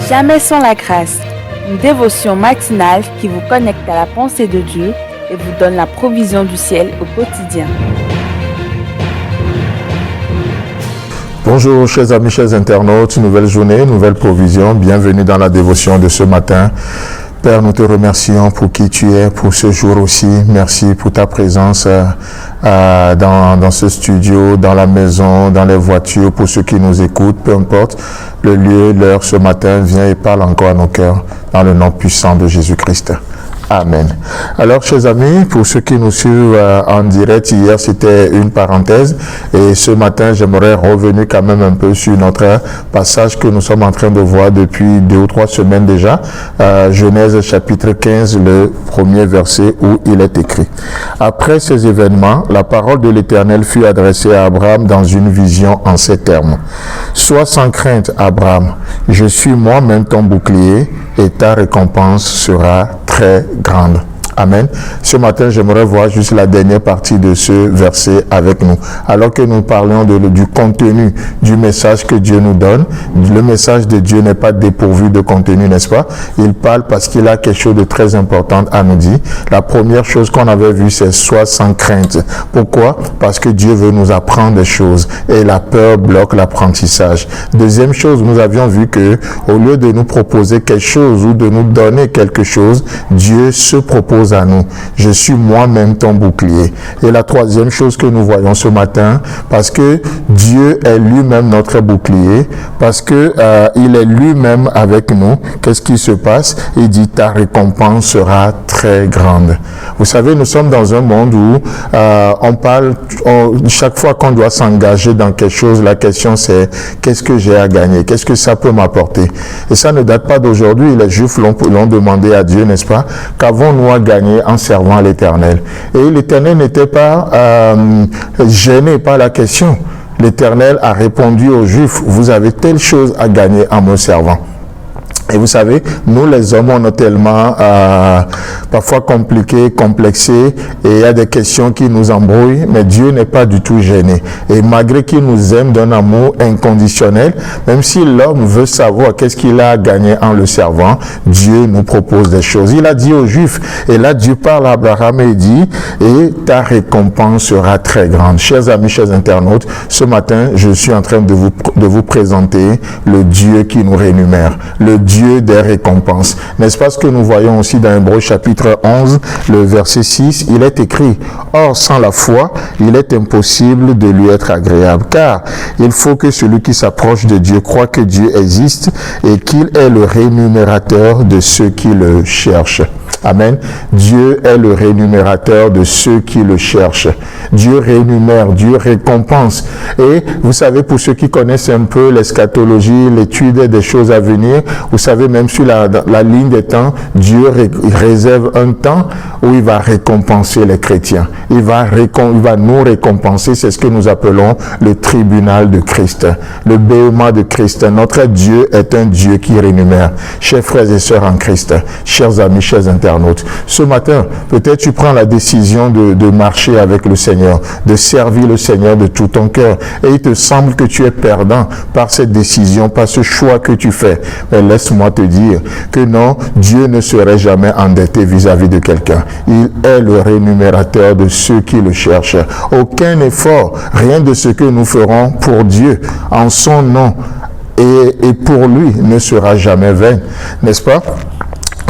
Jamais sans la grâce, une dévotion matinale qui vous connecte à la pensée de Dieu et vous donne la provision du ciel au quotidien. Bonjour chers amis, chers internautes, nouvelle journée, nouvelle provision, bienvenue dans la dévotion de ce matin. Père, nous te remercions pour qui tu es, pour ce jour aussi. Merci pour ta présence dans ce studio, dans la maison, dans les voitures, pour ceux qui nous écoutent, peu importe le lieu, l'heure, ce matin, viens et parle encore à nos cœurs, dans le nom puissant de Jésus-Christ. Amen. Alors, chers amis, pour ceux qui nous suivent en direct, hier, c'était une parenthèse. Et ce matin, j'aimerais revenir quand même un peu sur notre passage que nous sommes en train de voir depuis 2 ou 3 semaines déjà. Genèse chapitre 15, le premier verset où il est écrit. Après ces événements, la parole de l'Éternel fut adressée à Abraham dans une vision en ces termes. Sois sans crainte, Abraham. Je suis moi-même ton bouclier et ta récompense sera très grande. Amen. Ce matin, j'aimerais voir juste la dernière partie de ce verset avec nous. Alors que nous parlons du contenu du message que Dieu nous donne, le message de Dieu n'est pas dépourvu de contenu, n'est-ce pas? Il parle parce qu'il a quelque chose de très important à nous dire. La première chose qu'on avait vue, c'est sois sans crainte. Pourquoi? Parce que Dieu veut nous apprendre des choses et la peur bloque l'apprentissage. Deuxième chose, nous avions vu que au lieu de nous proposer quelque chose ou de nous donner quelque chose, Dieu se propose à nous. Je suis moi-même ton bouclier. Et la troisième chose que nous voyons ce matin, parce que Dieu est lui-même notre bouclier, parce que il est lui-même avec nous, qu'est-ce qui se passe? Il dit ta récompense sera très grande. Vous savez, nous sommes dans un monde où on parle, chaque fois qu'on doit s'engager dans quelque chose, la question c'est qu'est-ce que j'ai à gagner? Qu'est-ce que ça peut m'apporter? Et ça ne date pas d'aujourd'hui. Les Juifs l'ont demandé à Dieu, n'est-ce pas? Qu'avons-nous à gagner en servant l'Éternel? Et l'Éternel n'était pas gêné par la question. L'Éternel a répondu aux Juifs, vous avez telle chose à gagner en me servant. Et vous savez, nous les hommes, on est tellement parfois compliqués, complexés, et il y a des questions qui nous embrouillent, mais Dieu n'est pas du tout gêné. Et malgré qu'il nous aime d'un amour inconditionnel, même si l'homme veut savoir qu'est-ce qu'il a à gagner en le servant, Dieu nous propose des choses. Il a dit aux Juifs, et là Dieu parle à Abraham et il dit, et ta récompense sera très grande. Chers amis, chers internautes, ce matin, je suis en train de vous présenter le Dieu qui nous rémunère, le Dieu des récompenses. N'est-ce pas ce que nous voyons aussi dans Hébreux chapitre 11, le verset 6, il est écrit, or sans la foi, il est impossible de lui être agréable, car il faut que celui qui s'approche de Dieu croit que Dieu existe et qu'il est le rémunérateur de ceux qui le cherchent. Amen. Dieu est le rémunérateur de ceux qui le cherchent. Dieu rémunère, Dieu récompense. Et vous savez, pour ceux qui connaissent un peu l'eschatologie, l'étude des choses à venir, vous savez, même sur la ligne des temps, Dieu réserve un temps où il va récompenser les chrétiens. Il va nous récompenser, c'est ce que nous appelons le tribunal de Christ, le bêtement de Christ. Notre Dieu est un Dieu qui rémunère. Chers frères et sœurs en Christ, chers amis, chers internautes, ce matin, peut-être tu prends la décision de marcher avec le Seigneur, de servir le Seigneur de tout ton cœur, et il te semble que tu es perdant par cette décision, par ce choix que tu fais. Mais laisse-moi te dire que non, Dieu ne serait jamais endetté vis-à-vis de quelqu'un. Il est le rémunérateur de ceux qui le cherchent. Aucun effort, rien de ce que nous ferons pour Dieu, en son nom et pour lui, ne sera jamais vain. N'est-ce pas?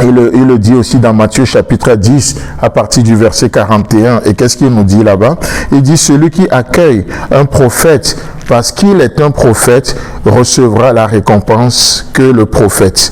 Il le dit aussi dans Matthieu chapitre 10 à partir du verset 41. Et qu'est-ce qu'il nous dit là-bas? Il dit, celui qui accueille un prophète parce qu'il est un prophète recevra la récompense que le prophète.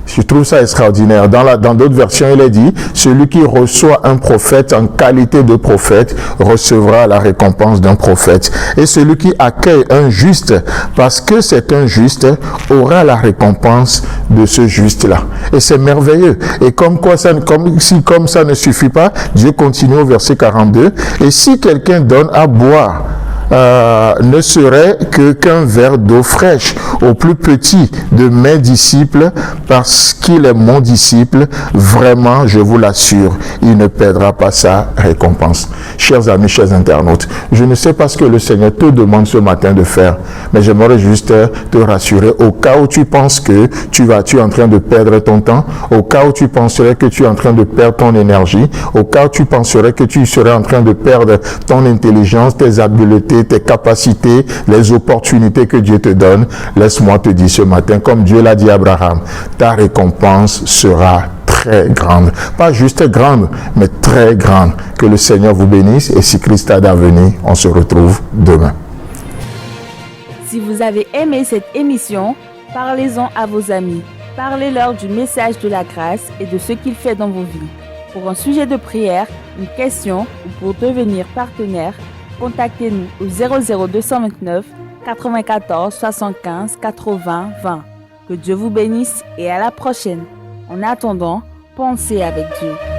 Je trouve ça extraordinaire. Dans d'autres versions, il est dit, celui qui reçoit un prophète en qualité de prophète recevra la récompense d'un prophète. Et celui qui accueille un juste, parce que c'est un juste, aura la récompense de ce juste-là. Et c'est merveilleux. Et comme ça ne suffit pas, Dieu continue au verset 42. Et si quelqu'un donne à boire ne serait qu'un verre d'eau fraîche au plus petit de mes disciples, parce qu'il est mon disciple, vraiment, je vous l'assure, il ne perdra pas sa récompense. Chers amis, chers internautes, je ne sais pas ce que le Seigneur te demande ce matin de faire, mais j'aimerais juste te rassurer au cas où tu penses que tu es en train de perdre ton temps, au cas où tu penserais que tu es en train de perdre ton énergie, au cas où tu penserais que tu serais en train de perdre ton intelligence, tes habiletés, tes capacités, les opportunités que Dieu te donne. Laisse-moi te dire ce matin, comme Dieu l'a dit à Abraham, ta récompense sera très grande. Pas juste grande, mais très grande. Que le Seigneur vous bénisse, et si Christ a d'avenir, on se retrouve demain. Si vous avez aimé cette émission, parlez-en à vos amis. Parlez-leur du message de la grâce et de ce qu'il fait dans vos vies. Pour un sujet de prière, une question ou pour devenir partenaire, contactez-nous au 00229 94 75 80 20. Que Dieu vous bénisse et à la prochaine. En attendant, pensez avec Dieu.